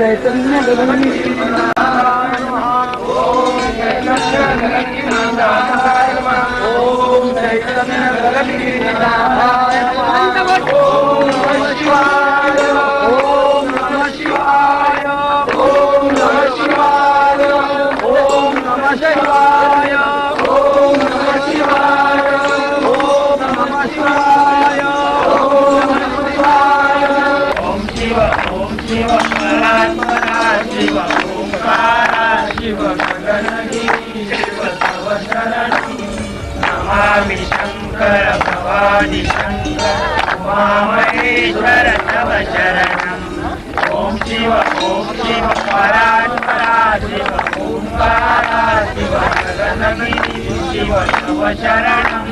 चैतन्य गगनी ओम चैतन्य गगनी ओम नमः शिवाय ओम नमः शिवाय ओम नमः शिवाय ओम नमः शिवाय ओम नमः शिवाय ओम नमः शिवाय ओम शिव परात्परा शिव ओंकारा शिव गगनगिरी शिव तव शरणं नमामि शंकर भवानी शंकर उमामहेश्वर तव शरणं ओम शिव परात्परा शिव ओंकारा शिव गगनगिरी शिव तव शरणं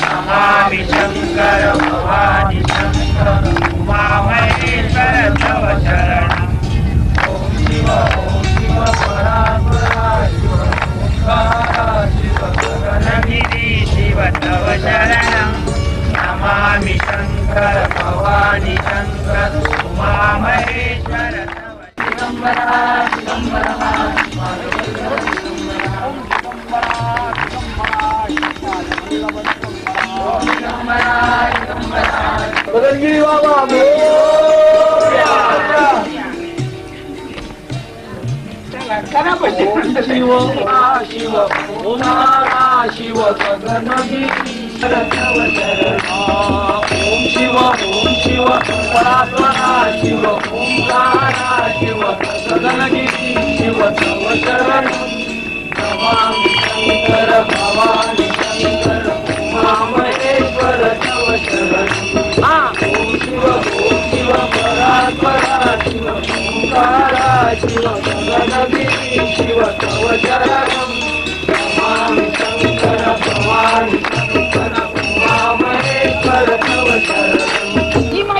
नमामि शंकर भवानी शंकर उमामहेश्वर तव शरणं ओम शिव परात्परा शिव ओंकारा शिव गगनगिरी शिव तव शरणं नमामि शंकर भवानी शंकर उमामहेश्वर तव दिगंबरा दिगंबरा गगनगिरी बाबा शिव शिव ओंकारा शिव गगनगिरी ओम शिव परात्परा शिव ओंकारा शिव गगनगिरी शिव तव शरणं नमामि शंकर भवानी शंकर उमामहेश्वर तव शरणं ओम शिव परात्परा शिव ओंकारा शिव गगनगिरी शिव तव शरणं